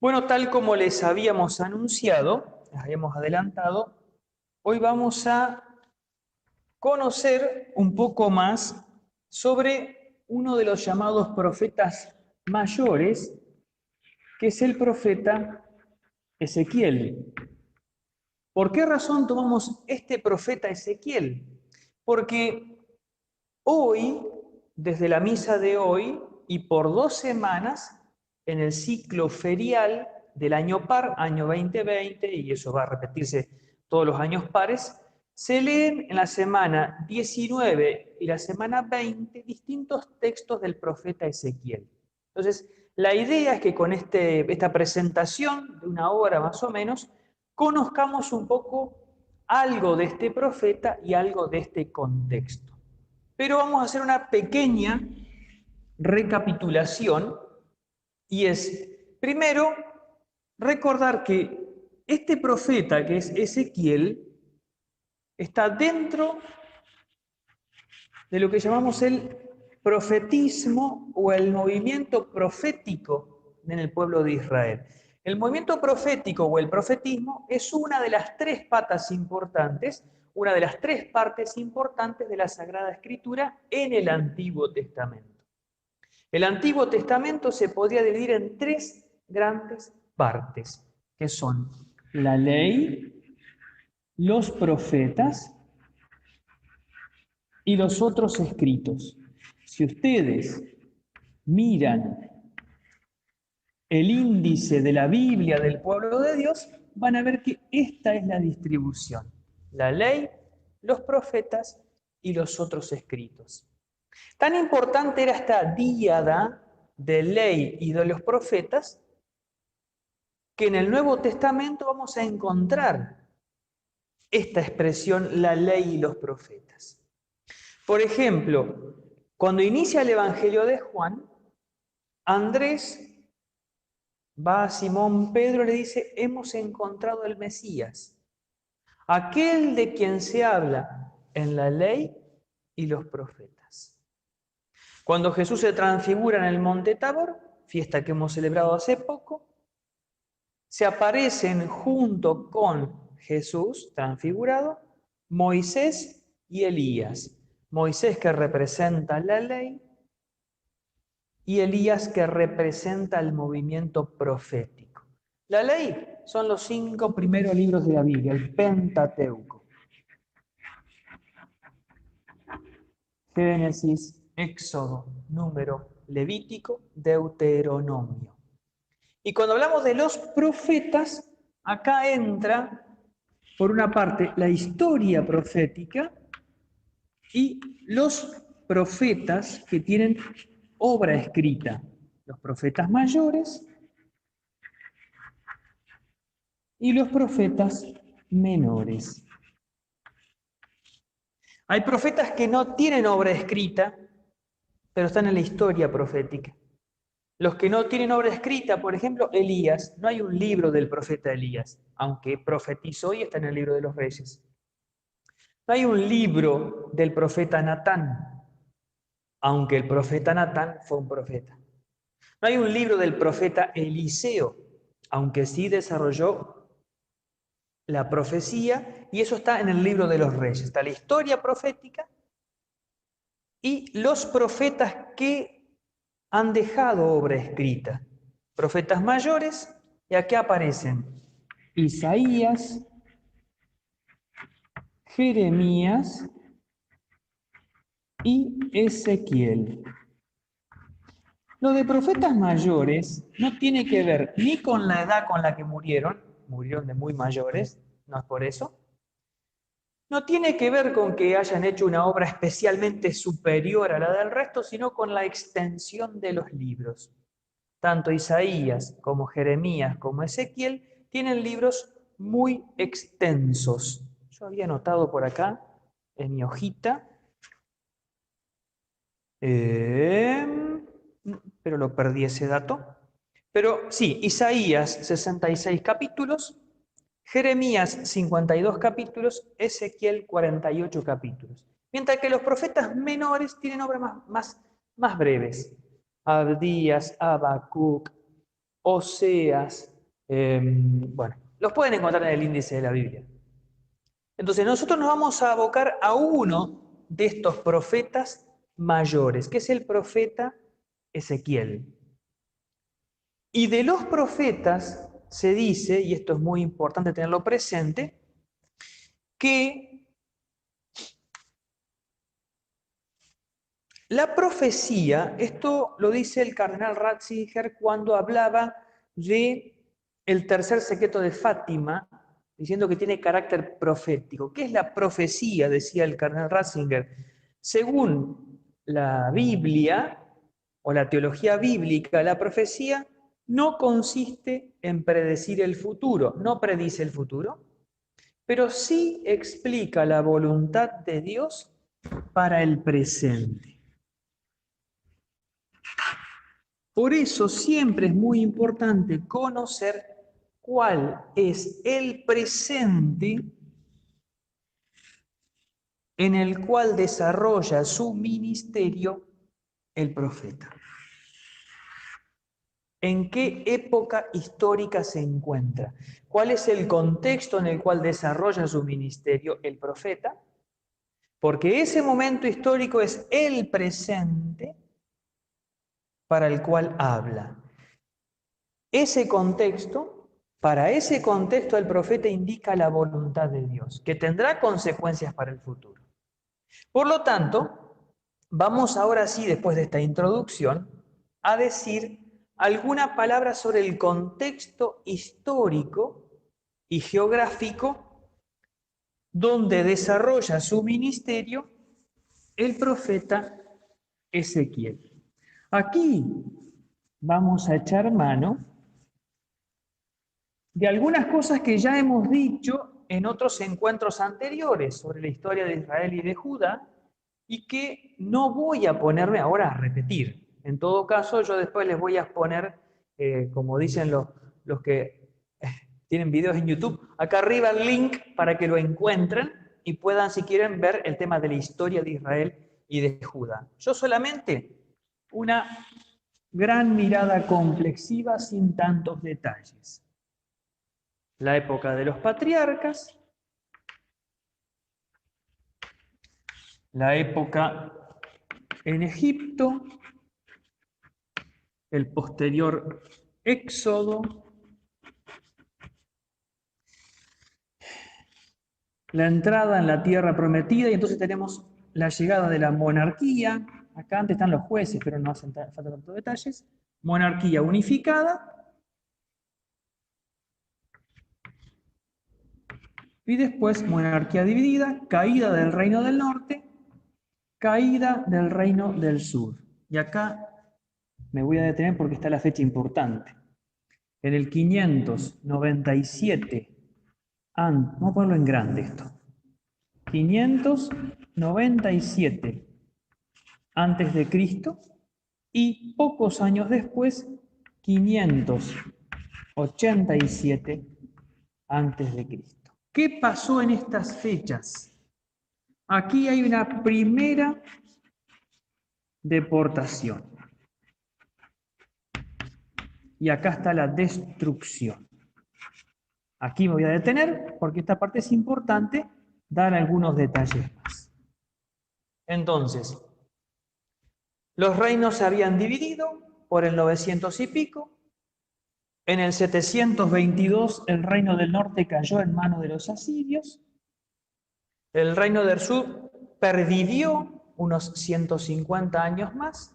Bueno, tal como les habíamos anunciado, les habíamos adelantado, hoy vamos a conocer un poco más sobre uno de los llamados profetas mayores, que es el profeta Ezequiel. ¿Por qué razón tomamos este profeta Ezequiel? Porque hoy, desde la misa de hoy y por 2 semanas, en el ciclo ferial del año par, año 2020, y eso va a repetirse todos los años pares, se leen en la semana 19 y la semana 20 distintos textos del profeta Ezequiel. Entonces, la idea es que con esta presentación de una hora más o menos, conozcamos un poco algo de este profeta y algo de este contexto. Pero vamos a hacer una pequeña recapitulación y es, primero, recordar que este profeta, que es Ezequiel, está dentro de lo que llamamos el profetismo o el movimiento profético en el pueblo de Israel. El movimiento profético o el profetismo es una de las tres patas importantes, una de las tres partes importantes de la Sagrada Escritura en el Antiguo Testamento. El Antiguo Testamento se podría dividir en tres grandes partes, que son la ley, los profetas y los otros escritos. Si ustedes miran el índice de la Biblia del pueblo de Dios, van a ver que esta es la distribución: la ley, los profetas y los otros escritos. Tan importante era esta díada de ley y de los profetas que en el Nuevo Testamento vamos a encontrar esta expresión, la ley y los profetas. Por ejemplo, cuando inicia el Evangelio de Juan, Andrés va a Simón Pedro y le dice: hemos encontrado el Mesías, aquel de quien se habla en la ley y los profetas. Cuando Jesús se transfigura en el monte Tabor, fiesta que hemos celebrado hace poco, se aparecen junto con Jesús transfigurado Moisés y Elías. Moisés, que representa la ley, y Elías, que representa el movimiento profético. La ley son los 5 primeros libros de la Biblia, el Pentateuco: Génesis, Éxodo, Número, Levítico, Deuteronomio. Y cuando hablamos de los profetas, acá entra, por una parte, la historia profética y los profetas que tienen obra escrita, los profetas mayores y los profetas menores. Hay profetas que no tienen obra escrita, pero están en la historia profética. Los que no tienen obra escrita, por ejemplo, Elías, no hay un libro del profeta Elías, aunque profetizó y está en el libro de los Reyes. No hay un libro del profeta Natán, aunque el profeta Natán fue un profeta. No hay un libro del profeta Eliseo, aunque sí desarrolló la profecía, y eso está en el libro de los Reyes. Está la historia profética y los profetas que han dejado obra escrita. Profetas mayores, y aquí aparecen Isaías, Jeremías y Ezequiel. Lo de profetas mayores no tiene que ver ni con la edad con la que murieron de muy mayores, no es por eso. No tiene que ver con que hayan hecho una obra especialmente superior a la del resto, sino con la extensión de los libros. Tanto Isaías como Jeremías como Ezequiel tienen libros muy extensos. Yo había anotado por acá, en mi hojita, pero lo perdí ese dato. Pero sí, Isaías 66 capítulos, Jeremías 52 capítulos, Ezequiel 48 capítulos. Mientras que los profetas menores tienen obras más breves. Abdías, Habacuc, Oseas, bueno, los pueden encontrar en el índice de la Biblia. Entonces nosotros nos vamos a abocar a uno de estos profetas mayores, que es el profeta Ezequiel. Y de los profetas se dice, y esto es muy importante tenerlo presente, que la profecía, esto lo dice el cardenal Ratzinger cuando hablaba de el tercer secreto de Fátima, diciendo que tiene carácter profético. ¿Qué es la profecía?, decía el cardenal Ratzinger. Según la Biblia o la teología bíblica, la profecía no consiste en predecir el futuro, no predice el futuro, pero sí explica la voluntad de Dios para el presente. Por eso siempre es muy importante conocer cuál es el presente en el cual desarrolla su ministerio el profeta. ¿En qué época histórica se encuentra? ¿Cuál es el contexto en el cual desarrolla su ministerio el profeta? Porque ese momento histórico es el presente para el cual habla. Para ese contexto el profeta indica la voluntad de Dios, que tendrá consecuencias para el futuro. Por lo tanto, vamos ahora sí, después de esta introducción, a decir alguna palabra sobre el contexto histórico y geográfico donde desarrolla su ministerio el profeta Ezequiel. Aquí vamos a echar mano de algunas cosas que ya hemos dicho en otros encuentros anteriores sobre la historia de Israel y de Judá, y que no voy a ponerme ahora a repetir. En todo caso, yo después les voy a poner, como dicen los que tienen videos en YouTube, acá arriba el link para que lo encuentren y puedan, si quieren, ver el tema de la historia de Israel y de Judá. Yo solamente una gran mirada complexiva sin tantos detalles. La época de los patriarcas, la época en Egipto, el posterior éxodo, la entrada en la tierra prometida, y entonces tenemos la llegada de la monarquía. Acá antes están los jueces, pero no hacen falta tantos detalles. Monarquía unificada. Y después monarquía dividida, caída del reino del norte, caída del reino del sur. Y acá me voy a detener porque está la fecha importante. En el 597, vamos a ponerlo en grande esto, 597 antes de Cristo, y pocos años después, 587 antes de Cristo. ¿Qué pasó en estas fechas? Aquí hay una primera deportación. Y acá está la destrucción. Aquí me voy a detener porque esta parte es importante dar algunos detalles más. Entonces, los reinos se habían dividido por el 900 y pico. En el 722 el reino del norte cayó en manos de los asirios. El reino del sur pervivió unos 150 años más.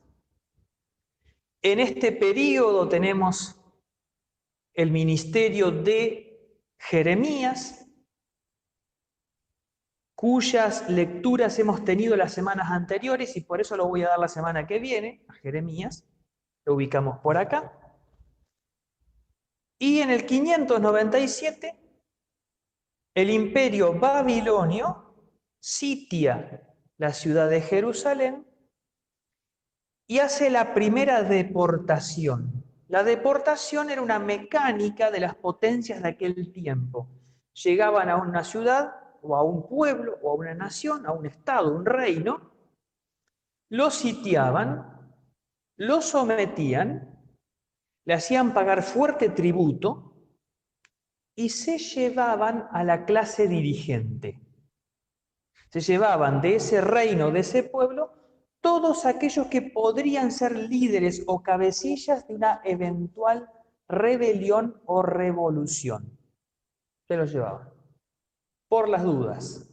En este periodo tenemos el ministerio de Jeremías, cuyas lecturas hemos tenido las semanas anteriores, y por eso lo voy a dar la semana que viene, a Jeremías. Lo ubicamos por acá. Y en el 597, el imperio babilonio sitia la ciudad de Jerusalén y hace la primera deportación. La deportación era una mecánica de las potencias de aquel tiempo. Llegaban a una ciudad, o a un pueblo, o a una nación, a un estado, un reino, lo sitiaban, lo sometían, le hacían pagar fuerte tributo y se llevaban a la clase dirigente. Se llevaban de ese reino, de ese pueblo, todos aquellos que podrían ser líderes o cabecillas de una eventual rebelión o revolución. Se los llevaban, por las dudas.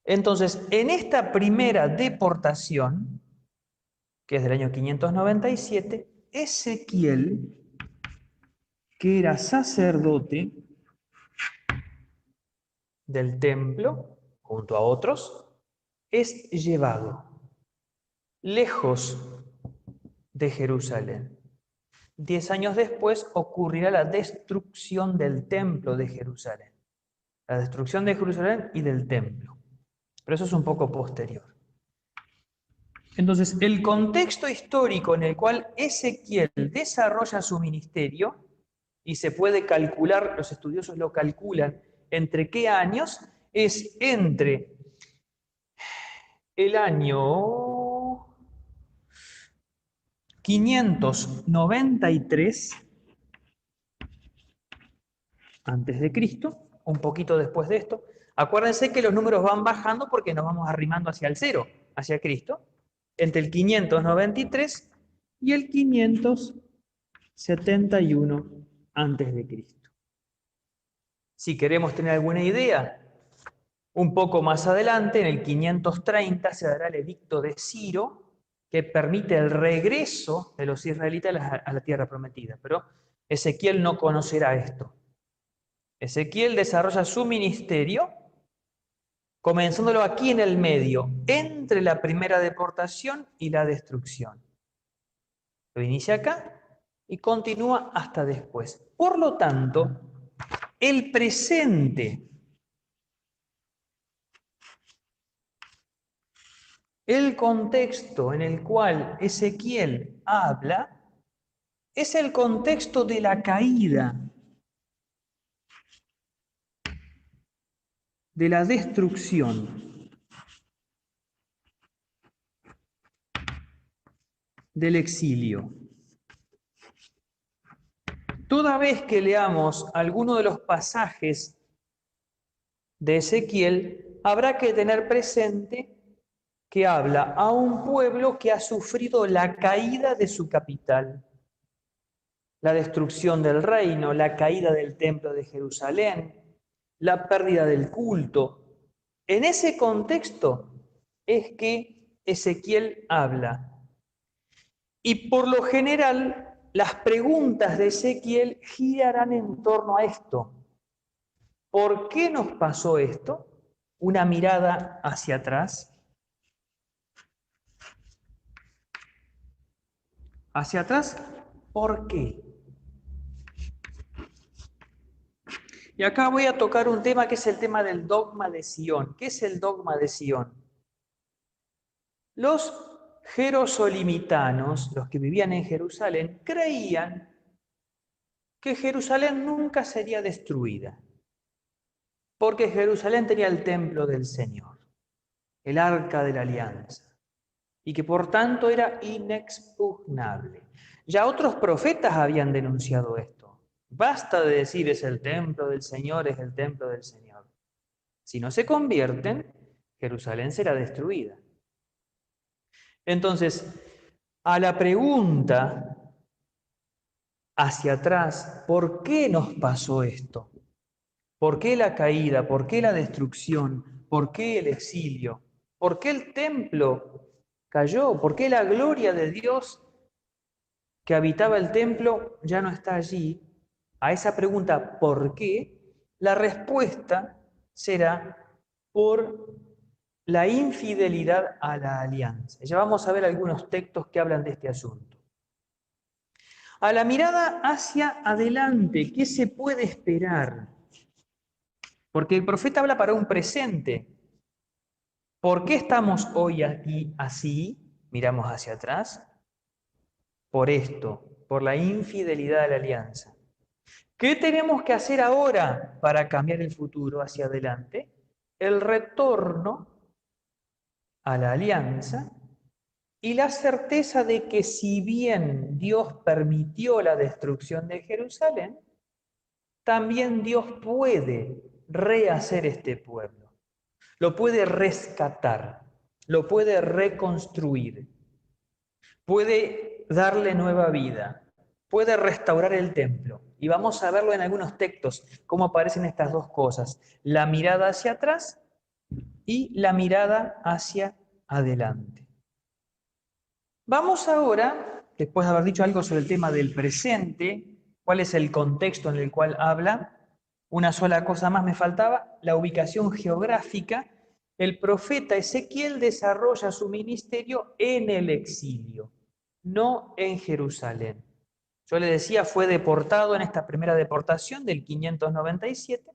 Entonces, en esta primera deportación, que es del año 597, Ezequiel, que era sacerdote del templo, junto a otros, es llevado lejos de Jerusalén. 10 años después ocurrirá la destrucción del templo de Jerusalén. La destrucción de Jerusalén y del templo. Pero eso es un poco posterior. Entonces, el contexto histórico en el cual Ezequiel desarrolla su ministerio, y se puede calcular, los estudiosos lo calculan, entre qué años, es entre el año 593 antes de Cristo, un poquito después de esto. Acuérdense que los números van bajando porque nos vamos arrimando hacia el cero, hacia Cristo, entre el 593 y el 571 antes de Cristo. Si queremos tener alguna idea, un poco más adelante, en el 530, se dará el edicto de Ciro, que permite el regreso de los israelitas a la tierra prometida. Pero Ezequiel no conocerá esto. Ezequiel desarrolla su ministerio, comenzándolo aquí en el medio, entre la primera deportación y la destrucción. Lo inicia acá y continúa hasta después. Por lo tanto, el presente, el contexto en el cual Ezequiel habla, es el contexto de la caída, de la destrucción, del exilio. Toda vez que leamos alguno de los pasajes de Ezequiel, habrá que tener presente que habla a un pueblo que ha sufrido la caída de su capital, la destrucción del reino, la caída del templo de Jerusalén, la pérdida del culto. En ese contexto es que Ezequiel habla. Y por lo general, las preguntas de Ezequiel girarán en torno a esto. ¿Por qué nos pasó esto? Una mirada hacia atrás. Hacia atrás, ¿por qué? Y acá voy a tocar un tema que es el tema del dogma de Sion. ¿Qué es el dogma de Sion? Los jerosolimitanos, los que vivían en Jerusalén, creían que Jerusalén nunca sería destruida, porque Jerusalén tenía el templo del Señor, el arca de la alianza, y que por tanto era inexpugnable. Ya otros profetas habían denunciado esto. Basta de decir es el templo del Señor, es el templo del Señor. Si no se convierten, Jerusalén será destruida. Entonces, a la pregunta hacia atrás, ¿por qué nos pasó esto? ¿Por qué la caída? ¿Por qué la destrucción? ¿Por qué el exilio? ¿Por qué el templo cayó? ¿Por qué la gloria de Dios que habitaba el templo ya no está allí? A esa pregunta, ¿por qué? La respuesta será por la infidelidad a la alianza. Ya vamos a ver algunos textos que hablan de este asunto. A la mirada hacia adelante, ¿qué se puede esperar? Porque el profeta habla para un presente. ¿Por qué estamos hoy aquí así? Miramos hacia atrás. Por esto, por la infidelidad a la alianza. ¿Qué tenemos que hacer ahora para cambiar el futuro hacia adelante? El retorno a la alianza y la certeza de que si bien Dios permitió la destrucción de Jerusalén, también Dios puede rehacer este pueblo, lo puede rescatar, lo puede reconstruir, puede darle nueva vida, puede restaurar el templo. Y vamos a verlo en algunos textos, cómo aparecen estas dos cosas, la mirada hacia atrás y la mirada hacia adelante. Vamos ahora, después de haber dicho algo sobre el tema del presente, cuál es el contexto en el cual habla, una sola cosa más me faltaba, la ubicación geográfica. El profeta Ezequiel desarrolla su ministerio en el exilio, no en Jerusalén. Yo le decía, fue deportado en esta primera deportación del 597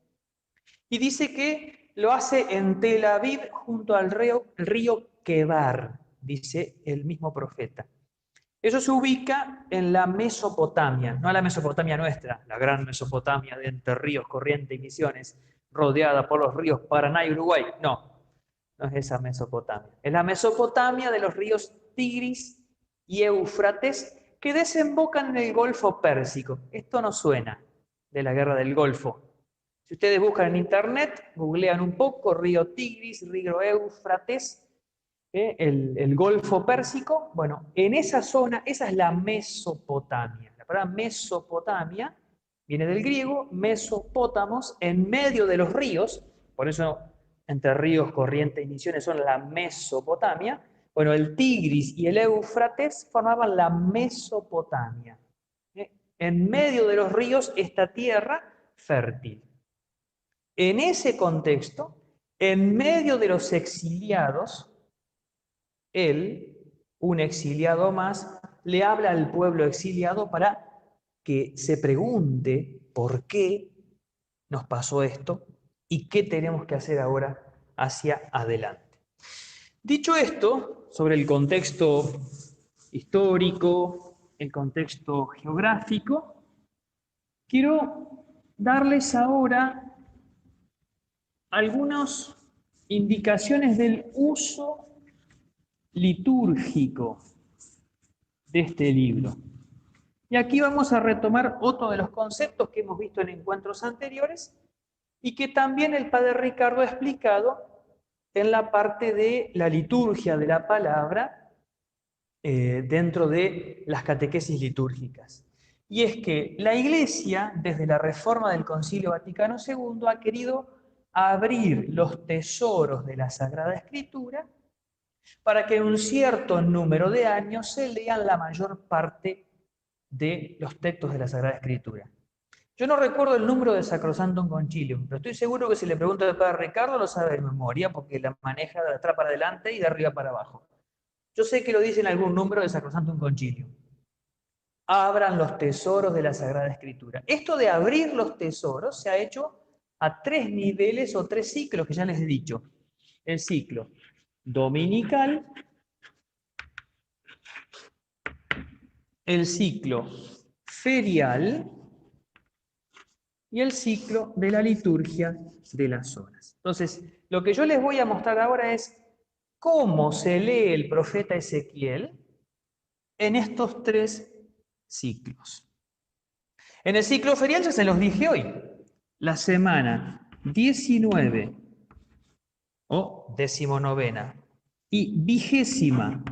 y dice que lo hace en Tel Aviv junto al río Quebar, dice el mismo profeta. Eso se ubica en la Mesopotamia, no la Mesopotamia nuestra, la gran Mesopotamia de Entre Ríos, Corrientes y Misiones, rodeada por los ríos Paraná y Uruguay. No, no es esa Mesopotamia. Es la Mesopotamia de los ríos Tigris y Éufrates que desembocan en el Golfo Pérsico. Esto no suena de la Guerra del Golfo. Si ustedes buscan en internet, googlean un poco, río Tigris, río Éufrates, el Golfo Pérsico, bueno, en esa zona, esa es la Mesopotamia. La palabra Mesopotamia viene del griego, mesopótamos, en medio de los ríos, por eso Entre Ríos, Corrientes y Misiones son la Mesopotamia. Bueno, el Tigris y el Éufrates formaban la Mesopotamia. En medio de los ríos, esta tierra fértil. En ese contexto, en medio de los exiliados, él, un exiliado más, le habla al pueblo exiliado para que se pregunte por qué nos pasó esto y qué tenemos que hacer ahora hacia adelante. Dicho esto, sobre el contexto histórico, el contexto geográfico, quiero darles ahora algunas indicaciones del uso litúrgico de este libro. Y aquí vamos a retomar otro de los conceptos que hemos visto en encuentros anteriores y que también el padre Ricardo ha explicado en la parte de la liturgia de la palabra dentro de las catequesis litúrgicas. Y es que la Iglesia, desde la reforma del Concilio Vaticano II, ha querido abrir los tesoros de la Sagrada Escritura para que en un cierto número de años se lean la mayor parte de los textos de la Sagrada Escritura. Yo no recuerdo el número de Sacrosanctum Concilium, pero estoy seguro que si le pregunto al padre Ricardo lo sabe de memoria, porque la maneja de atrás para adelante y de arriba para abajo. Yo sé que lo dice en algún número de Sacrosanctum Concilium. Abran los tesoros de la Sagrada Escritura. Esto de abrir los tesoros se ha hecho a 3 niveles o 3 ciclos que ya les he dicho. El ciclo dominical, el ciclo ferial y el ciclo de la liturgia de las horas. Entonces, lo que yo les voy a mostrar ahora es cómo se lee el profeta Ezequiel en estos 3 ciclos. En el ciclo ferial ya se los dije hoy, la semana 19 o 19ª y 20ª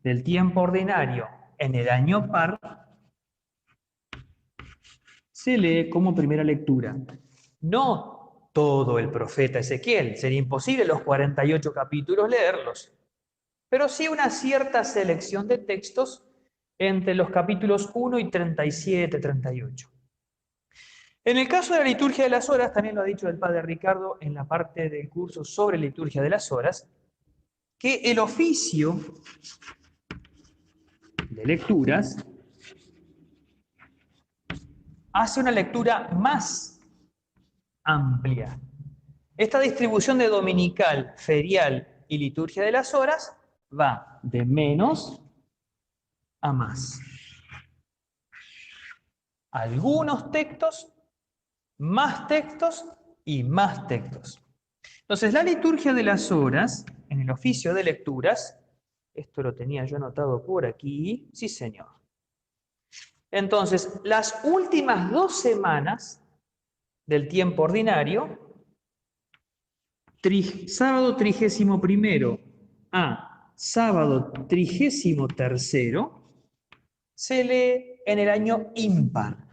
del tiempo ordinario en el año par se lee como primera lectura. No todo el profeta Ezequiel, sería imposible los 48 capítulos leerlos, pero sí una cierta selección de textos entre los capítulos 1 y 37, 38. En el caso de la liturgia de las horas, también lo ha dicho el padre Ricardo en la parte del curso sobre liturgia de las horas, que el oficio de lecturas hace una lectura más amplia. Esta distribución de dominical, ferial y liturgia de las horas va de menos a más. Algunos textos, más textos y más textos. Entonces, la liturgia de las horas, en el oficio de lecturas, Esto lo tenía yo anotado por aquí. Sí, señor. Entonces, las últimas 2 semanas del tiempo ordinario, sábado 31 a sábado 33, se lee en el año impar.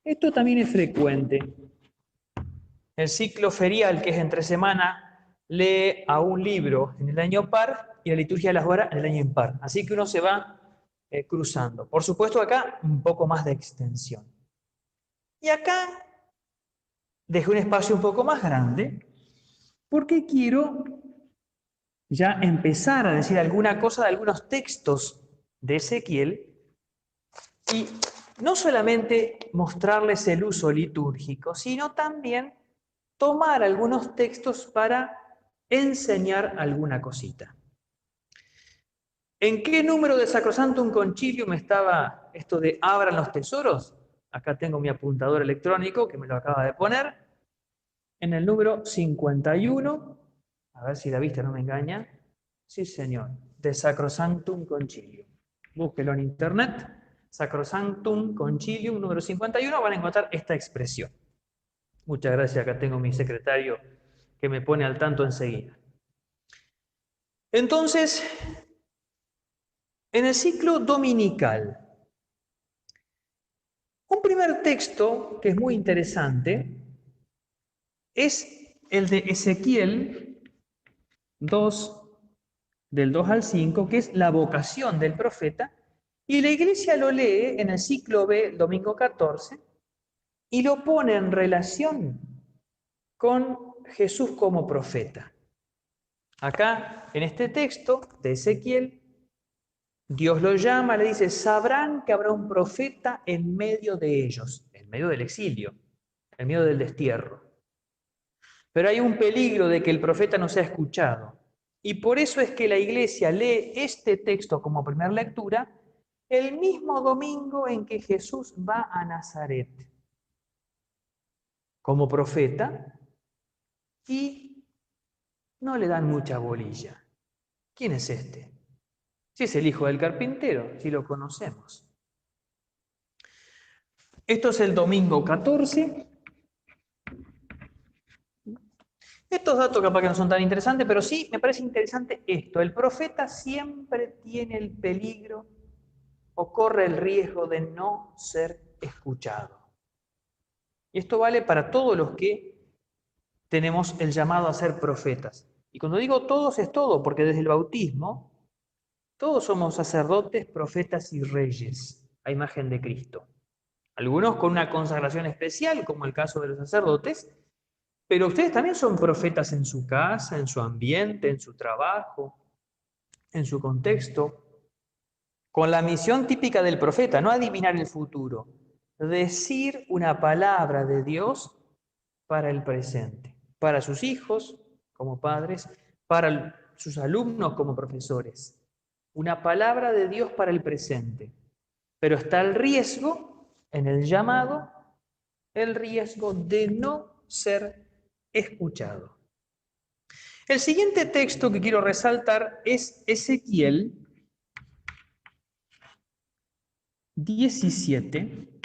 Esto también es frecuente. El ciclo ferial, que es entre semana, lee a un libro en el año par y la liturgia de las horas en el año impar. Así que uno se va cruzando. Por supuesto, acá un poco más de extensión. Y acá dejé un espacio un poco más grande porque quiero ya empezar a decir alguna cosa de algunos textos de Ezequiel y no solamente mostrarles el uso litúrgico, sino también tomar algunos textos para enseñar alguna cosita. ¿En qué número de Sacrosanctum Concilium estaba esto de abran los tesoros? Acá tengo mi apuntador electrónico que me lo acaba de poner. En el número 51, a ver si la vista no me engaña. Sí, señor, de Sacrosanctum Concilium. Búsquelo en internet. Sacrosanctum Concilium, número 51, van a encontrar esta expresión. Muchas gracias, acá tengo mi secretario que me pone al tanto enseguida. Entonces, en el ciclo dominical, un primer texto que es muy interesante es el de Ezequiel 2, del 2 al 5, que es la vocación del profeta, y la Iglesia lo lee en el ciclo B, domingo 14, y lo pone en relación con Jesús como profeta. Acá, en este texto de Ezequiel, Dios lo llama, le dice, sabrán que habrá un profeta en medio de ellos, en medio del exilio, en medio del destierro. Pero hay un peligro de que el profeta no sea escuchado. Y por eso es que la Iglesia lee este texto como primera lectura el mismo domingo en que Jesús va a Nazaret como profeta y no le dan mucha bolilla. ¿Quién es este? Si es el hijo del carpintero, si lo conocemos. Esto es el domingo 14. Estos datos capaz que no son tan interesantes, pero sí me parece interesante esto. El profeta siempre tiene el peligro o corre el riesgo de no ser escuchado. Y esto vale para todos los que tenemos el llamado a ser profetas. Y cuando digo todos es todo, porque desde el bautismo todos somos sacerdotes, profetas y reyes, a imagen de Cristo. Algunos con una consagración especial, como el caso de los sacerdotes, pero ustedes también son profetas en su casa, en su ambiente, en su trabajo, en su contexto, con la misión típica del profeta, no adivinar el futuro, decir una palabra de Dios para el presente, para sus hijos como padres, para sus alumnos como profesores. Una palabra de Dios para el presente. Pero está el riesgo en el llamado, el riesgo de no ser escuchado. El siguiente texto que quiero resaltar es Ezequiel 17,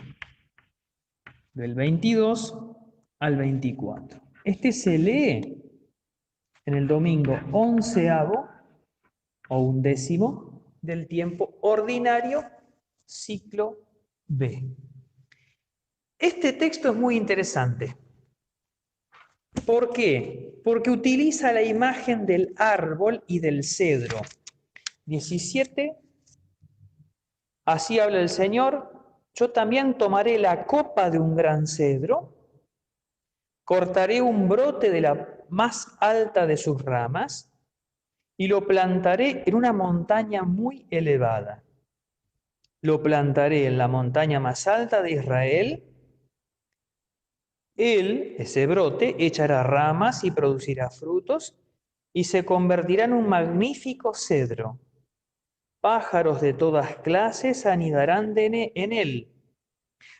del 22 al 24. Este se lee en el domingo 11º o 11º del tiempo ordinario, ciclo B. Este texto es muy interesante. ¿Por qué? Porque utiliza la imagen del árbol y del cedro. 17. Así habla el Señor, yo también tomaré la copa de un gran cedro, cortaré un brote de la más alta de sus ramas y lo plantaré en una montaña muy elevada. Lo plantaré en la montaña más alta de Israel. Él, ese brote, echará ramas y producirá frutos y se convertirá en un magnífico cedro. Pájaros de todas clases anidarán en él,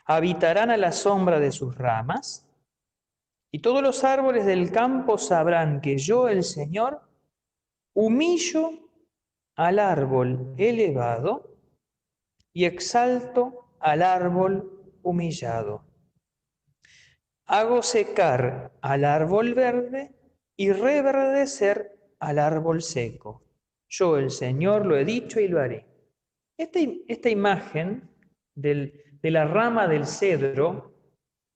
habitarán a la sombra de sus ramas, y todos los árboles del campo sabrán que yo, el Señor, humillo al árbol elevado y exalto al árbol humillado. Hago secar al árbol verde y reverdecer al árbol seco. Yo, el Señor, lo he dicho y lo haré. Esta imagen de la rama del cedro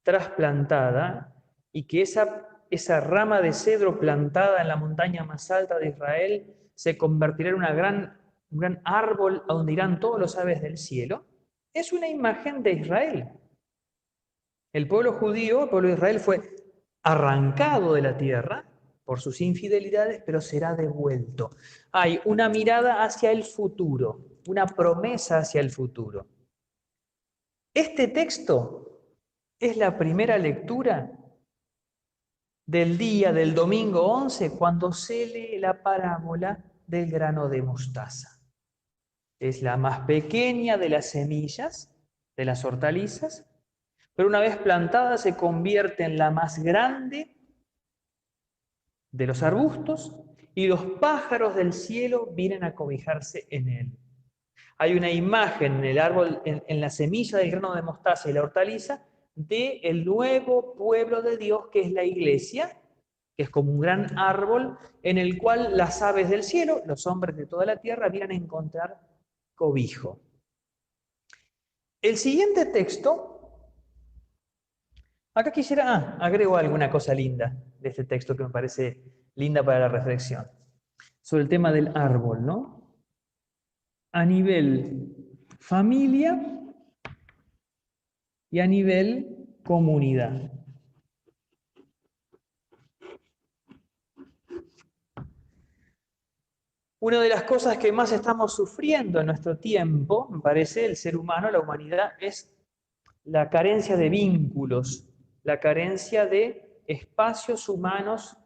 trasplantada y que esa rama de cedro plantada en la montaña más alta de Israel se convertirá en un gran árbol a donde irán todos los aves del cielo, es una imagen de Israel. El pueblo judío, el pueblo de Israel, fue arrancado de la tierra por sus infidelidades, pero será devuelto. Hay una mirada hacia el futuro, una promesa hacia el futuro. Este texto es la primera lectura del día del domingo 11, cuando se lee la parábola del grano de mostaza. Es la más pequeña de las semillas, de las hortalizas, pero una vez plantada se convierte en la más grande de los arbustos y los pájaros del cielo vienen a cobijarse en él. Hay una imagen en el árbol, en la semilla del grano de mostaza y la hortaliza, del nuevo pueblo de Dios que es la iglesia, que es como un gran árbol en el cual las aves del cielo, los hombres de toda la tierra, vienen a encontrar cobijo. El siguiente texto, acá quisiera, agrego alguna cosa linda de este texto que me parece linda para la reflexión, sobre el tema del árbol, ¿no? A nivel familia y a nivel comunidad. Una de las cosas que más estamos sufriendo en nuestro tiempo, me parece, el ser humano, la humanidad, es la carencia de vínculos, la carencia de espacios humanos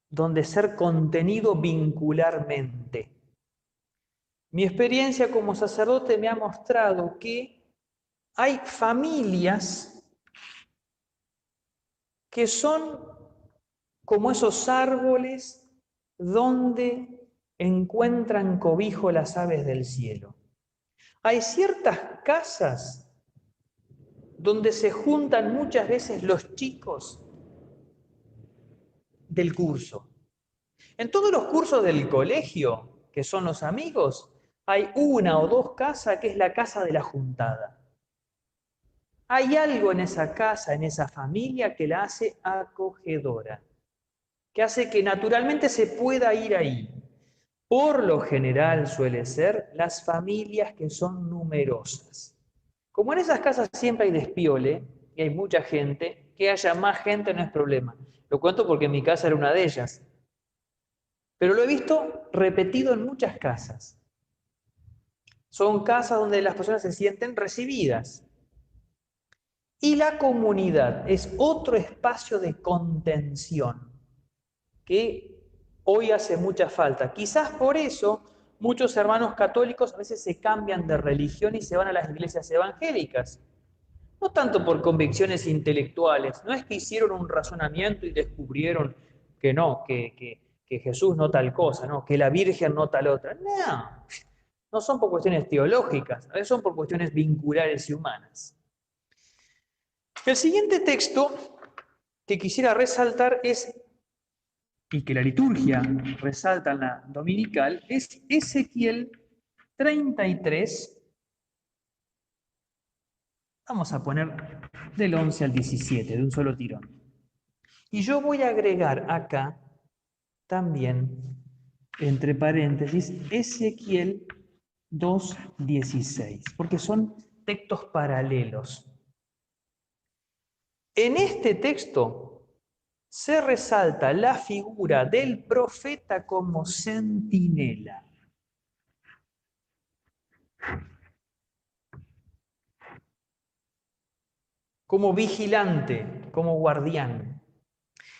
donde ser contenido vincularmente. Mi experiencia como sacerdote me ha mostrado que hay familias que son como esos árboles donde encuentran cobijo las aves del cielo. Hay ciertas casas donde se juntan muchas veces los chicos del curso. En todos los cursos del colegio, que son los amigos, hay una o dos casas que es la casa de la juntada. Hay algo en esa casa, en esa familia, que la hace acogedora, que hace que naturalmente se pueda ir ahí. Por lo general suele ser las familias que son numerosas. Como en esas casas siempre hay despiole y hay mucha gente, que haya más gente no es problema. Lo cuento porque mi casa era una de ellas. Pero lo he visto repetido en muchas casas. Son casas donde las personas se sienten recibidas. Y la comunidad es otro espacio de contención que hoy hace mucha falta. Quizás por eso muchos hermanos católicos a veces se cambian de religión y se van a las iglesias evangélicas. No tanto por convicciones intelectuales, no es que hicieron un razonamiento y descubrieron que no, que Jesús no tal cosa, no, que la Virgen no tal otra. No, no son por cuestiones teológicas, a veces son por cuestiones vinculares y humanas. El siguiente texto que quisiera resaltar es, y que la liturgia resalta en la dominical, es Ezequiel 33. Vamos a poner del 11 al 17, de un solo tirón. Y yo voy a agregar acá también, entre paréntesis, Ezequiel 2:16, porque son textos paralelos. En este texto se resalta la figura del profeta como centinela. Como vigilante, como guardián.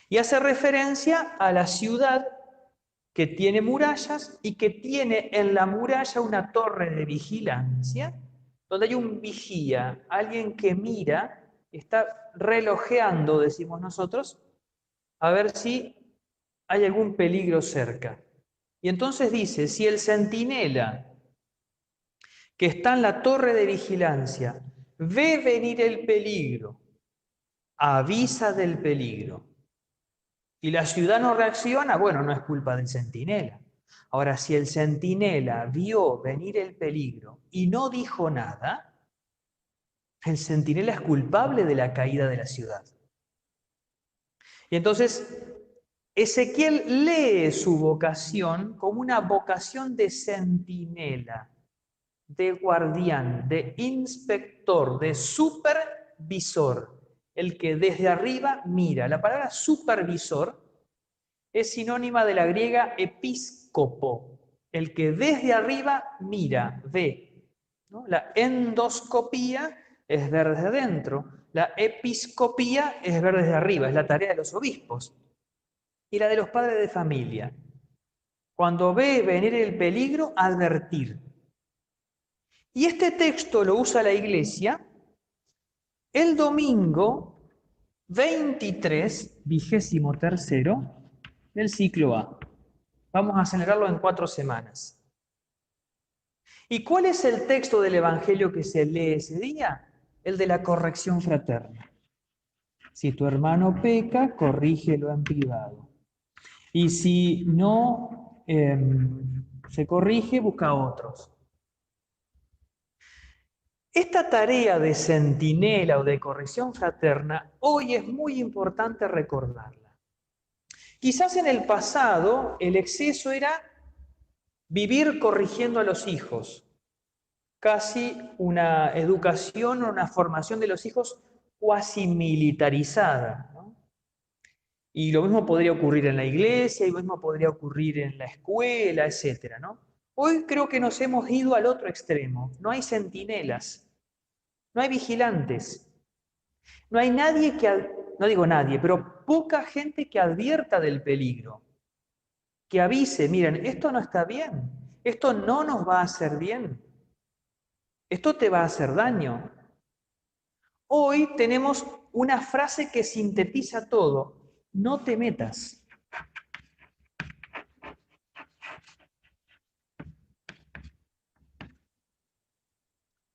Y hace referencia a la ciudad que tiene murallas y que tiene en la muralla una torre de vigilancia, donde hay un vigía, alguien que mira, está relojeando, decimos nosotros, a ver si hay algún peligro cerca. Y entonces dice, si el centinela que está en la torre de vigilancia ve venir el peligro, avisa del peligro, y la ciudad no reacciona, bueno, no es culpa del centinela. Ahora, si el centinela vio venir el peligro y no dijo nada, el centinela es culpable de la caída de la ciudad. Y entonces, Ezequiel lee su vocación como una vocación de centinela, de guardián, de inspector, de supervisor, el que desde arriba mira. La palabra supervisor es sinónima de la griega episcopo, el que desde arriba mira, ve, ¿no? La endoscopía es ver desde adentro, la episcopía es ver desde arriba, es la tarea de los obispos y la de los padres de familia. Cuando ve venir el peligro, advertir. Y este texto lo usa la Iglesia el domingo 23, 23º del ciclo A. Vamos a acelerarlo en 4 semanas. ¿Y cuál es el texto del Evangelio que se lee ese día? El de la corrección fraterna. Si tu hermano peca, corrígelo en privado. Y si no se corrige, busca a otros. Esta tarea de centinela o de corrección fraterna hoy es muy importante recordarla. Quizás en el pasado el exceso era vivir corrigiendo a los hijos, casi una educación o una formación de los hijos cuasi militarizada, ¿no? Y lo mismo podría ocurrir en la iglesia, y lo mismo podría ocurrir en la escuela, etcétera, ¿no? Hoy creo que nos hemos ido al otro extremo. No hay centinelas, no hay vigilantes, no hay nadie que, no digo nadie, pero poca gente que advierta del peligro, que avise, miren, esto no está bien, esto no nos va a hacer bien, esto te va a hacer daño. Hoy tenemos una frase que sintetiza todo, no te metas.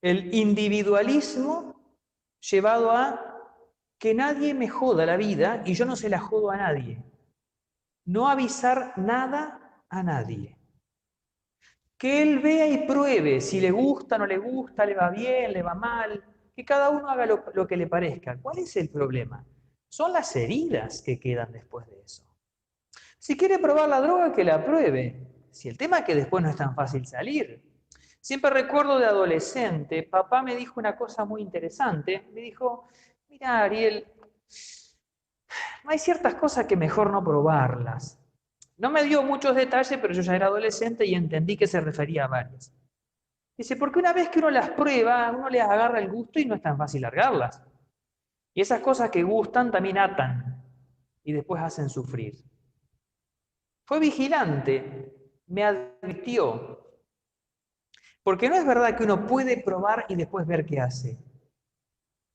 El individualismo llevado a que nadie me joda la vida y yo no se la jodo a nadie. No avisar nada a nadie. Que él vea y pruebe si le gusta, no le gusta, le va bien, le va mal. Que cada uno haga lo que le parezca. ¿Cuál es el problema? Son las heridas que quedan después de eso. Si quiere probar la droga, que la pruebe. Si el tema es que después no es tan fácil salir. Siempre recuerdo de adolescente, papá me dijo una cosa muy interesante. Me dijo, mira, Ariel, hay ciertas cosas que mejor no probarlas. No me dio muchos detalles, pero yo ya era adolescente y entendí que se refería a varias. Dice, porque una vez que uno las prueba, uno les agarra el gusto y no es tan fácil largarlas. Y esas cosas que gustan también atan y después hacen sufrir. Fue vigilante, me advirtió. Porque no es verdad que uno puede probar y después ver qué hace.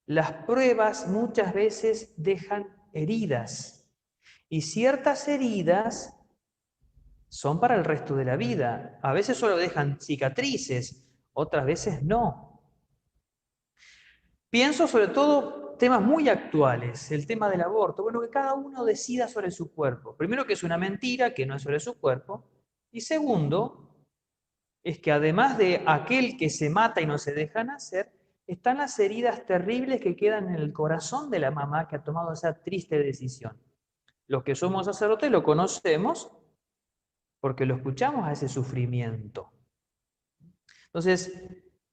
Las pruebas muchas veces dejan heridas. Y ciertas heridas son para el resto de la vida. A veces solo dejan cicatrices, otras veces no. Pienso sobre todo temas muy actuales, el tema del aborto. Bueno, que cada uno decida sobre su cuerpo. Primero, que es una mentira, que no es sobre su cuerpo. Y segundo, es que además de aquel que se mata y no se deja nacer, están las heridas terribles que quedan en el corazón de la mamá que ha tomado esa triste decisión. Los que somos sacerdotes lo conocemos porque lo escuchamos a ese sufrimiento. Entonces,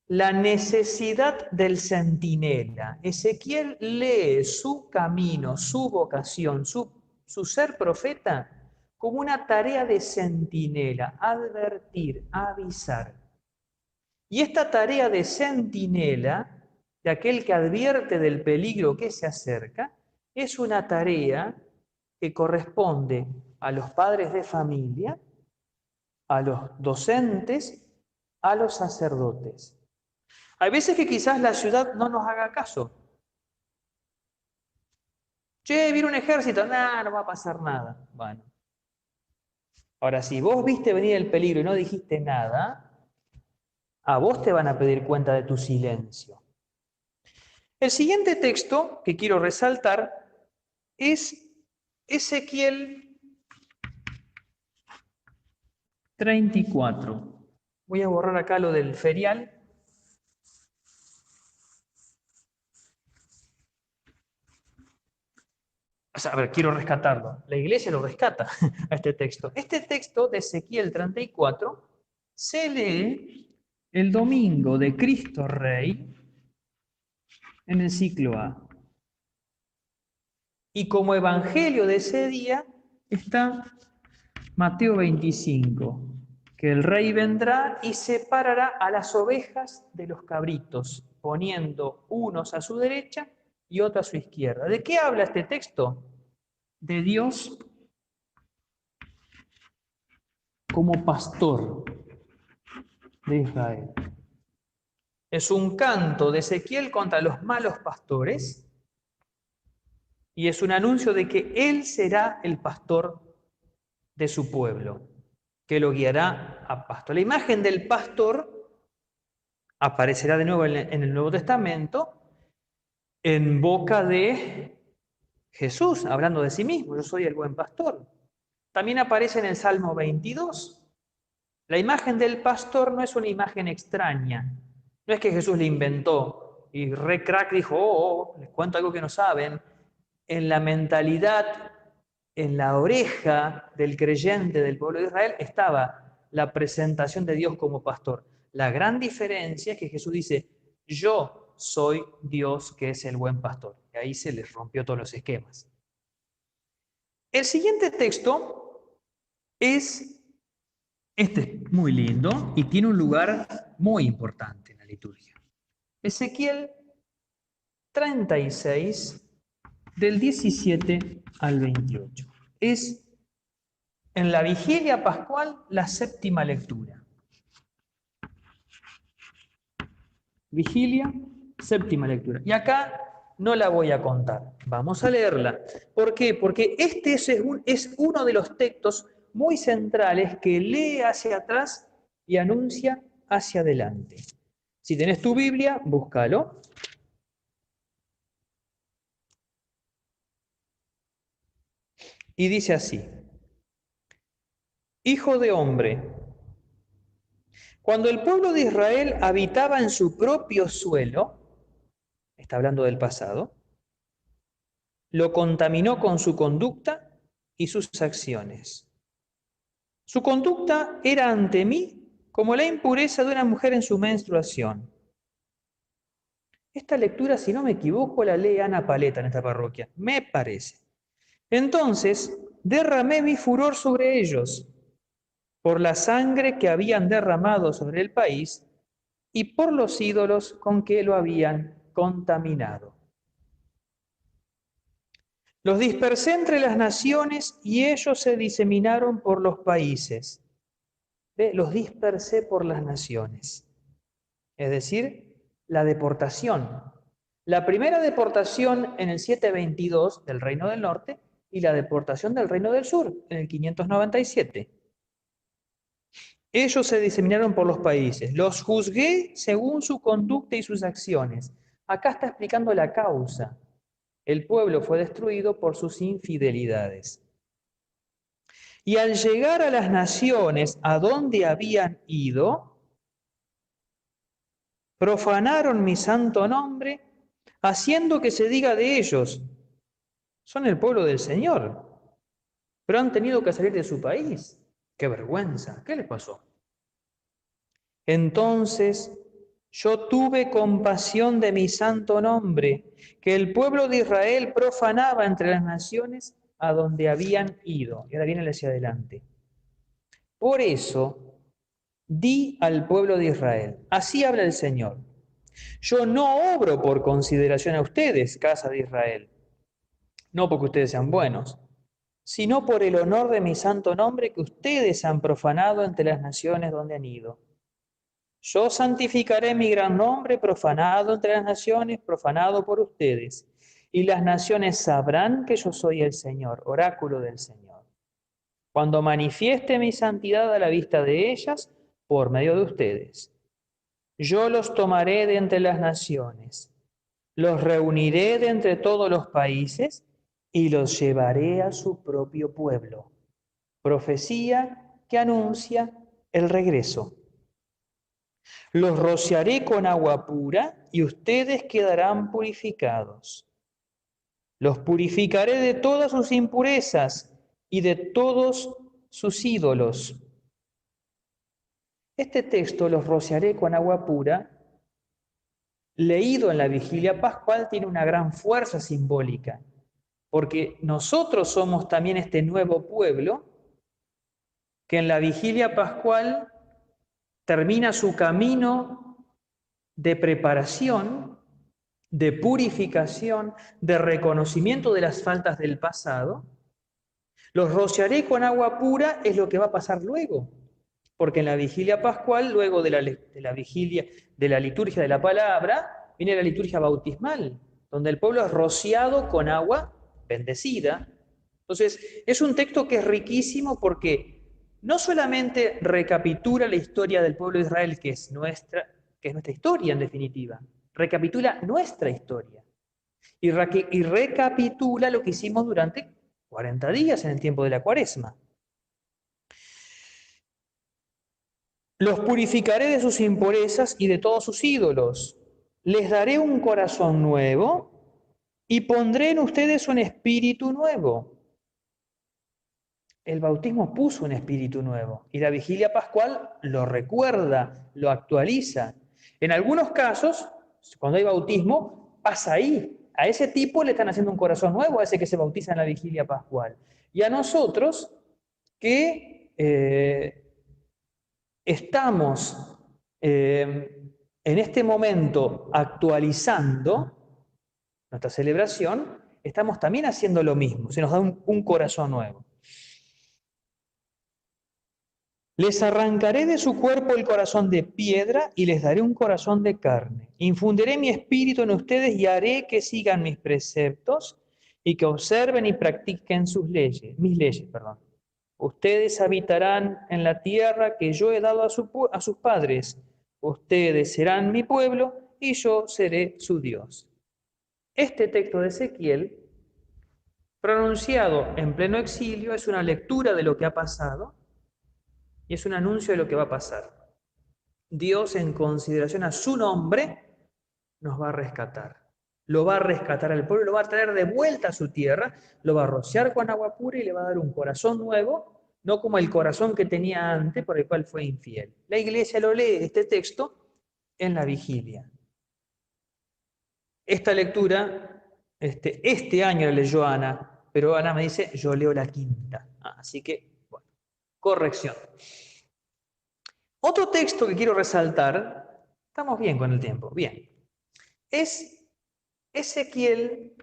la necesidad del centinela. Ezequiel lee su camino, su vocación, su ser profeta como una tarea de centinela, advertir, avisar. Y esta tarea de centinela, de aquel que advierte del peligro que se acerca, es una tarea que corresponde a los padres de familia, a los docentes, a los sacerdotes. Hay veces que quizás la ciudad no nos haga caso. Che, viene un ejército, nada, no va a pasar nada. Bueno, Ahora, si vos viste venir el peligro y no dijiste nada, a vos te van a pedir cuenta de tu silencio. El siguiente texto que quiero resaltar es Ezequiel 34. Voy a borrar acá lo del ferial. O sea, a ver, quiero rescatarlo. La iglesia lo rescata a este texto. Este texto de Ezequiel 34 se lee el domingo de Cristo Rey en el ciclo A. Y como evangelio de ese día está Mateo 25, que el rey vendrá y separará a las ovejas de los cabritos, poniendo unos a su derecha y otros a su izquierda. ¿De qué habla este texto? De Dios como pastor de Israel. Es un canto de Ezequiel contra los malos pastores y es un anuncio de que Él será el pastor de su pueblo, que lo guiará a pasto. La imagen del pastor aparecerá de nuevo en el Nuevo Testamento en boca de Jesús, hablando de sí mismo, yo soy el buen pastor. También aparece en el Salmo 22. La imagen del pastor no es una imagen extraña. No es que Jesús le inventó y crack dijo, les cuento algo que no saben. En la mentalidad, en la oreja del creyente del pueblo de Israel estaba la presentación de Dios como pastor. La gran diferencia es que Jesús dice, yo soy Dios que es el buen pastor. Y ahí se les rompió todos los esquemas. El siguiente texto es muy lindo y tiene un lugar muy importante en la liturgia. Ezequiel 36, del 17 al 28. Es en la vigilia pascual la séptima lectura. Vigilia, séptima lectura. Y acá no la voy a contar. Vamos a leerla. ¿Por qué? Porque este es uno de los textos muy centrales que lee hacia atrás y anuncia hacia adelante. Si tenés tu Biblia, búscalo. Y dice así: Hijo de hombre, cuando el pueblo de Israel habitaba en su propio suelo, está hablando del pasado, lo contaminó con su conducta y sus acciones. Su conducta era ante mí como la impureza de una mujer en su menstruación. Esta lectura, si no me equivoco, la lee Ana Paleta en esta parroquia, me parece. Entonces derramé mi furor sobre ellos, por la sangre que habían derramado sobre el país y por los ídolos con que lo habían contaminado. Los dispersé entre las naciones y ellos se diseminaron por los países. Los dispersé por las naciones. Es decir, la deportación. La primera deportación en el 722 del Reino del Norte y la deportación del Reino del Sur en el 597. Ellos se diseminaron por los países. Los juzgué según su conducta y sus acciones. Acá está explicando la causa. El pueblo fue destruido por sus infidelidades. Y al llegar a las naciones a donde habían ido, profanaron mi santo nombre, haciendo que se diga de ellos, son el pueblo del Señor, pero han tenido que salir de su país. ¡Qué vergüenza! ¿Qué les pasó? Entonces yo tuve compasión de mi santo nombre, que el pueblo de Israel profanaba entre las naciones a donde habían ido. Y ahora viene hacia adelante. Por eso di al pueblo de Israel, así habla el Señor, yo no obro por consideración a ustedes, casa de Israel, no porque ustedes sean buenos, sino por el honor de mi santo nombre que ustedes han profanado entre las naciones donde han ido. Yo santificaré mi gran nombre profanado entre las naciones, profanado por ustedes, y las naciones sabrán que yo soy el Señor, oráculo del Señor. cuando manifieste mi santidad a la vista de ellas por medio de ustedes. Yo los tomaré de entre las naciones, los reuniré de entre todos los países y los llevaré a su propio pueblo. Profecía que anuncia el regreso. Los rociaré con agua pura y ustedes quedarán purificados. Los purificaré de todas sus impurezas y de todos sus ídolos. Este texto, los rociaré con agua pura, leído en la vigilia pascual, tiene una gran fuerza simbólica, porque nosotros somos también este nuevo pueblo que en la vigilia pascual termina su camino de preparación, de purificación, de reconocimiento de las faltas del pasado. Los rociaré con agua pura es lo que va a pasar luego, porque en la vigilia pascual, luego de la vigilia, de la liturgia de la palabra, viene la liturgia bautismal, donde el pueblo es rociado con agua bendecida. Entonces, es un texto que es riquísimo porque no solamente recapitula la historia del pueblo de Israel, que es nuestra historia en definitiva, recapitula nuestra historia y recapitula lo que hicimos durante 40 días en el tiempo de la Cuaresma. Los purificaré de sus impurezas y de todos sus ídolos. Les daré un corazón nuevo y pondré en ustedes un espíritu nuevo. El bautismo puso un espíritu nuevo y la vigilia pascual lo recuerda, lo actualiza. En algunos casos, cuando hay bautismo, pasa ahí. A ese tipo le están haciendo un corazón nuevo, a ese que se bautiza en la vigilia pascual. Y a nosotros que estamos en este momento actualizando nuestra celebración, estamos también haciendo lo mismo, se nos da un corazón nuevo. Les arrancaré de su cuerpo el corazón de piedra y les daré un corazón de carne. Infundiré mi espíritu en ustedes y haré que sigan mis preceptos y que observen y practiquen mis leyes. Ustedes habitarán en la tierra que yo he dado a sus padres. Ustedes serán mi pueblo y yo seré su Dios. Este texto de Ezequiel, pronunciado en pleno exilio, es una lectura de lo que ha pasado y es un anuncio de lo que va a pasar. Dios, en consideración a su nombre, nos va a rescatar. Lo va a rescatar al pueblo, lo va a traer de vuelta a su tierra, lo va a rociar con agua pura y le va a dar un corazón nuevo, no como el corazón que tenía antes, por el cual fue infiel. La iglesia lo lee, este texto, en la vigilia. Esta lectura, este año la leyó Ana, pero Ana me dice, yo leo la quinta. Así que, bueno, corrección. Otro texto que quiero resaltar, estamos bien con el tiempo, bien, es Ezequiel,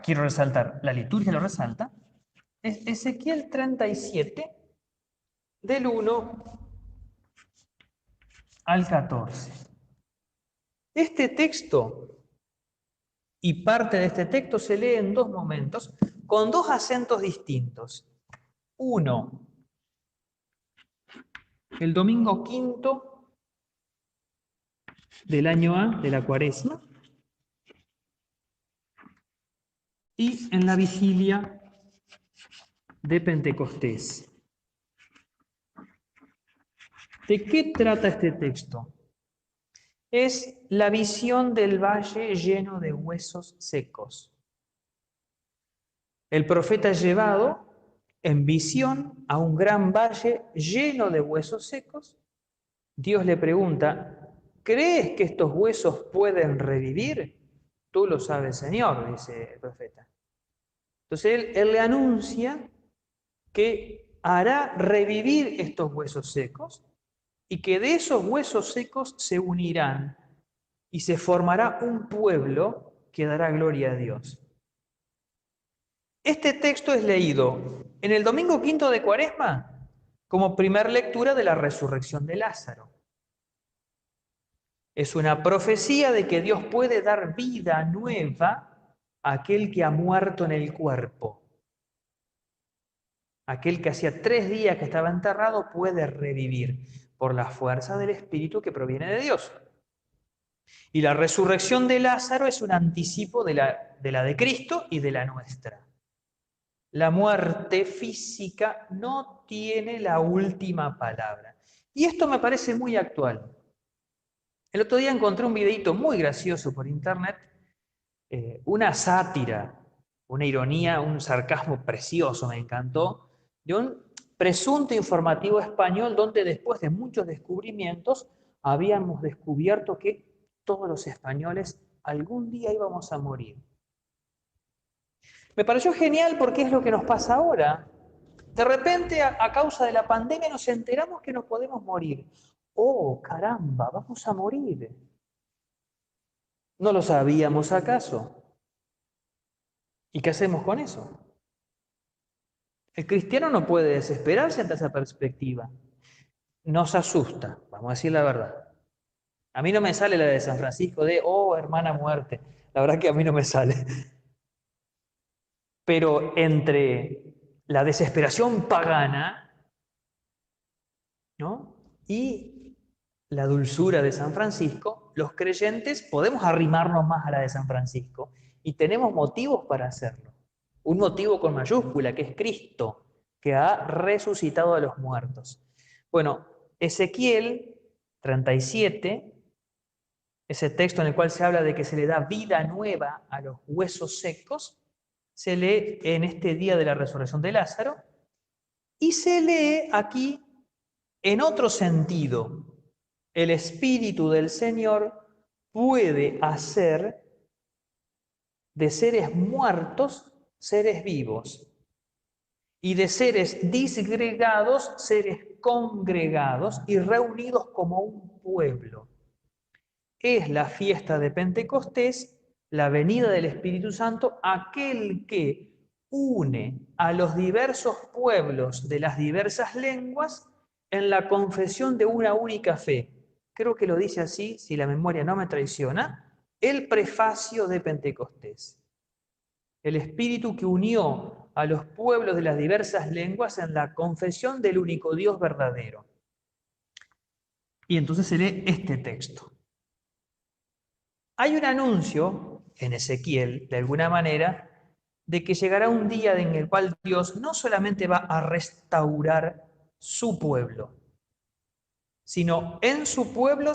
quiero resaltar, la liturgia lo resalta, es Ezequiel 37, del 1 al 14. Este texto y parte de este texto se lee en dos momentos, con dos acentos distintos. Uno, el domingo quinto del año A de la Cuaresma, y en la vigilia de Pentecostés. ¿De qué trata este texto? Es la visión del valle lleno de huesos secos. El profeta es llevado en visión a un gran valle lleno de huesos secos. Dios le pregunta, ¿crees que estos huesos pueden revivir? Tú lo sabes, Señor, dice el profeta. Entonces él le anuncia que hará revivir estos huesos secos y que de esos huesos secos se unirán y se formará un pueblo que dará gloria a Dios. Este texto es leído en el domingo quinto de Cuaresma como primer lectura de la resurrección de Lázaro. Es una profecía de que Dios puede dar vida nueva a aquel que ha muerto en el cuerpo. Aquel que hacía 3 días que estaba enterrado puede revivir por la fuerza del Espíritu que proviene de Dios. Y la resurrección de Lázaro es un anticipo de la de Cristo y de la nuestra. La muerte física no tiene la última palabra. Y esto me parece muy actual. El otro día encontré un videito muy gracioso por internet, una sátira, una ironía, un sarcasmo precioso, me encantó, de un presunto informativo español donde después de muchos descubrimientos habíamos descubierto que todos los españoles algún día íbamos a morir. Me pareció genial porque es lo que nos pasa ahora. De repente, a causa de la pandemia, nos enteramos que nos podemos morir. Oh, caramba, vamos a morir. ¿No lo sabíamos acaso? ¿Y qué hacemos con eso? El cristiano no puede desesperarse ante esa perspectiva. Nos asusta, vamos a decir la verdad. A mí no me sale la de San Francisco de, oh, hermana muerte. La verdad que a mí no me sale. Pero entre la desesperación pagana, ¿no?, y la dulzura de San Francisco, los creyentes podemos arrimarnos más a la de San Francisco y tenemos motivos para hacerlo. Un motivo con mayúscula, que es Cristo, que ha resucitado a los muertos. Bueno, Ezequiel 37, ese texto en el cual se habla de que se le da vida nueva a los huesos secos, se lee en este día de la resurrección de Lázaro y se lee aquí en otro sentido. El Espíritu del Señor puede hacer de seres muertos seres vivos y de seres disgregados seres congregados y reunidos como un pueblo. Es la fiesta de Pentecostés, la venida del Espíritu Santo, aquel que une a los diversos pueblos de las diversas lenguas en la confesión de una única fe. Creo que lo dice así, si la memoria no me traiciona, el prefacio de Pentecostés. El Espíritu que unió a los pueblos de las diversas lenguas en la confesión del único Dios verdadero. Y entonces se lee este texto. Hay un anuncio en Ezequiel, de alguna manera, de que llegará un día en el cual Dios no solamente va a restaurar su pueblo, sino en su pueblo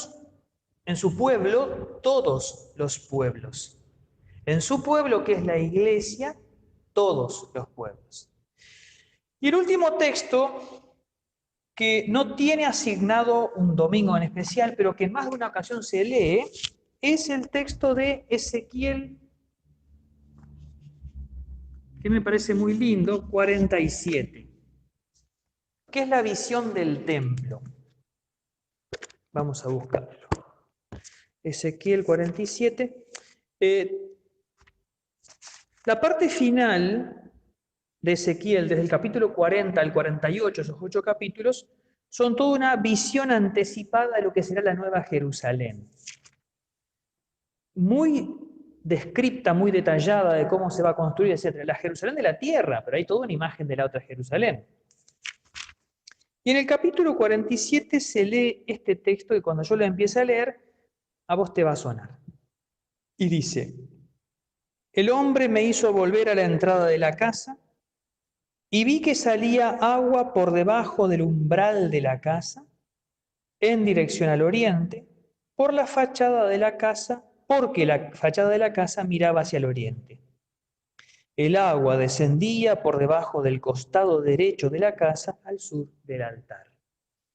todos los pueblos. En su pueblo, que es la iglesia, todos los pueblos. Y el último texto, que no tiene asignado un domingo en especial, pero que en más de una ocasión se lee, es el texto de Ezequiel, que me parece muy lindo, 47, que es la visión del templo. Vamos a buscarlo. Ezequiel 47. La parte final de Ezequiel, desde el capítulo 40 al 48, esos 8 capítulos, son toda una visión anticipada de lo que será la Nueva Jerusalén. Muy descripta, muy detallada de cómo se va a construir, etc. La Jerusalén de la tierra, pero hay toda una imagen de la otra Jerusalén. Y en el capítulo 47 se lee este texto que cuando yo lo empiece a leer, a vos te va a sonar. Y dice: el hombre me hizo volver a la entrada de la casa y vi que salía agua por debajo del umbral de la casa en dirección al oriente por la fachada de la casa, porque la fachada de la casa miraba hacia el oriente. El agua descendía por debajo del costado derecho de la casa al sur del altar.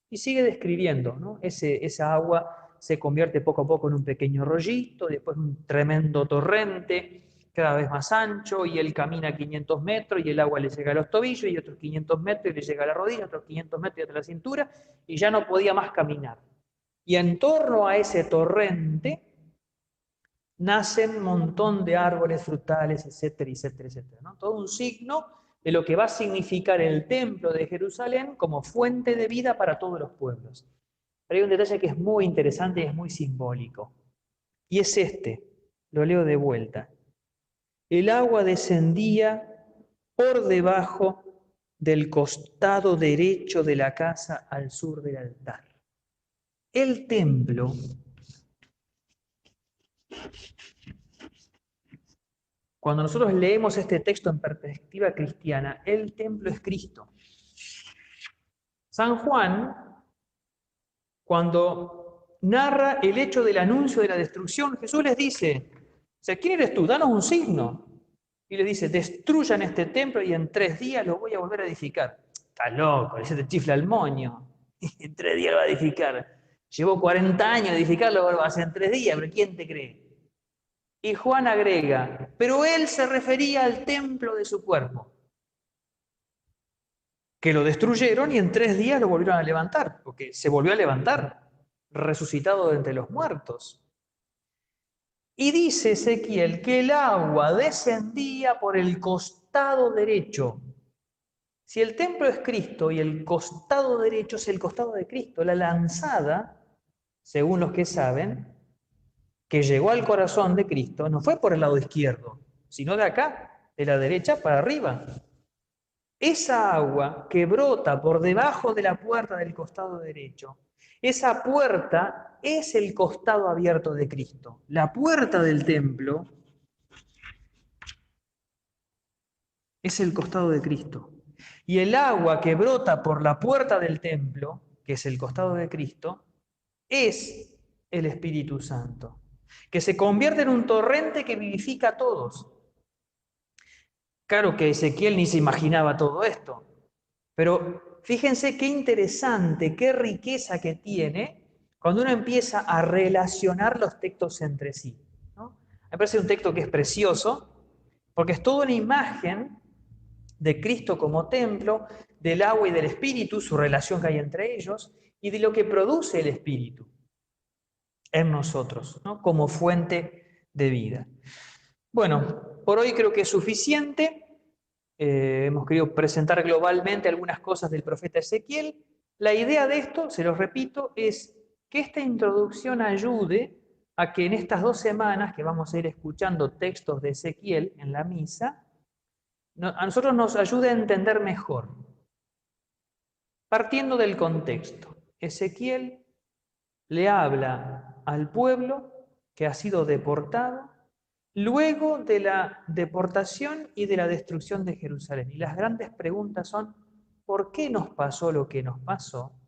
Y sigue describiendo, ¿no? Esa agua se convierte poco a poco en un pequeño rollito, después un tremendo torrente, cada vez más ancho, y él camina 500 metros y el agua le llega a los tobillos, y otros 500 metros y le llega a la rodilla, otros 500 metros y hasta la cintura, y ya no podía más caminar. Y en torno a ese torrente nacen un montón de árboles frutales, etcétera, etcétera, etcétera, ¿no? Todo un signo de lo que va a significar el templo de Jerusalén como fuente de vida para todos los pueblos. Pero hay un detalle que es muy interesante y es muy simbólico. Y es este, lo leo de vuelta. El agua descendía por debajo del costado derecho de la casa al sur del altar. El templo, cuando nosotros leemos este texto en perspectiva cristiana, el templo es Cristo. San Juan, cuando narra el hecho del anuncio de la destrucción, Jesús les dice, o sea, ¿quién eres tú? Danos un signo. Y les dice, destruyan este templo y en 3 días lo voy a volver a edificar. Está loco, ese te chifla el moño. En 3 días lo va a edificar. Llevó 40 años edificarlo, lo va a hacer en 3 días, pero ¿quién te cree? Y Juan agrega, pero él se refería al templo de su cuerpo, que lo destruyeron y en 3 días lo volvieron a levantar, porque se volvió a levantar, resucitado de entre los muertos. Y dice Ezequiel que el agua descendía por el costado derecho. Si el templo es Cristo y el costado derecho es el costado de Cristo, la lanzada, según los que saben, que llegó al corazón de Cristo, no fue por el lado izquierdo, sino de acá, de la derecha para arriba. Esa agua que brota por debajo de la puerta del costado derecho, esa puerta es el costado abierto de Cristo. La puerta del templo es el costado de Cristo. Y el agua que brota por la puerta del templo, que es el costado de Cristo, es el Espíritu Santo, que se convierte en un torrente que vivifica a todos. Claro que Ezequiel ni se imaginaba todo esto, pero fíjense qué interesante, qué riqueza que tiene cuando uno empieza a relacionar los textos entre sí, ¿no? Me parece un texto que es precioso, porque es toda una imagen de Cristo como templo, del agua y del Espíritu, su relación que hay entre ellos, y de lo que produce el Espíritu en nosotros, ¿no? Como fuente de vida. Bueno, por hoy creo que es suficiente. Hemos querido presentar globalmente algunas cosas del profeta Ezequiel. La idea de esto, se los repito, es que esta introducción ayude a que en estas 2 semanas que vamos a ir escuchando textos de Ezequiel en la misa, a nosotros nos ayude a entender mejor. Partiendo del contexto, Ezequiel le habla al pueblo que ha sido deportado luego de la deportación y de la destrucción de Jerusalén. Y las grandes preguntas son, ¿por qué nos pasó lo que nos pasó?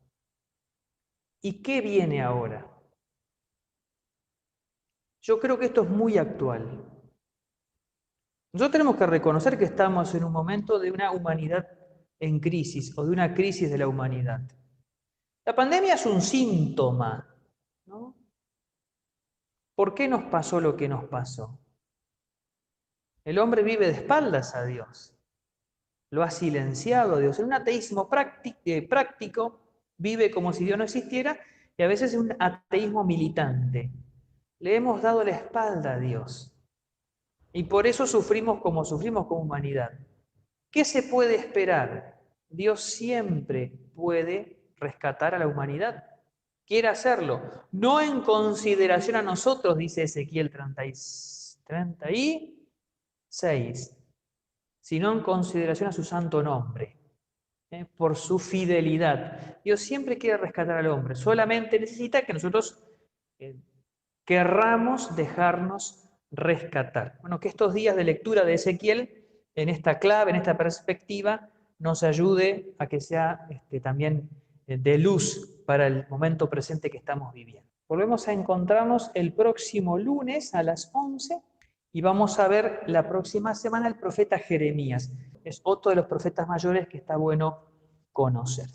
¿Y qué viene ahora? Yo creo que esto es muy actual. Nosotros tenemos que reconocer que estamos en un momento de una humanidad en crisis o de una crisis de la humanidad. La pandemia es un síntoma, ¿no? ¿Por qué nos pasó lo que nos pasó? El hombre vive de espaldas a Dios. Lo ha silenciado a Dios. En un ateísmo práctico vive como si Dios no existiera y a veces es un ateísmo militante. Le hemos dado la espalda a Dios. Y por eso sufrimos como humanidad. ¿Qué se puede esperar? Dios siempre puede rescatar a la humanidad. Quiere hacerlo. No en consideración a nosotros, dice Ezequiel 36, sino en consideración a su santo nombre, por su fidelidad. Dios siempre quiere rescatar al hombre, solamente necesita que nosotros querramos dejarnos rescatar. Bueno, que estos días de lectura de Ezequiel, en esta clave, en esta perspectiva, nos ayude a que sea también de luz para el momento presente que estamos viviendo. Volvemos a encontrarnos el próximo lunes a las 11 y vamos a ver la próxima semana el profeta Jeremías. Es otro de los profetas mayores que está bueno conocer.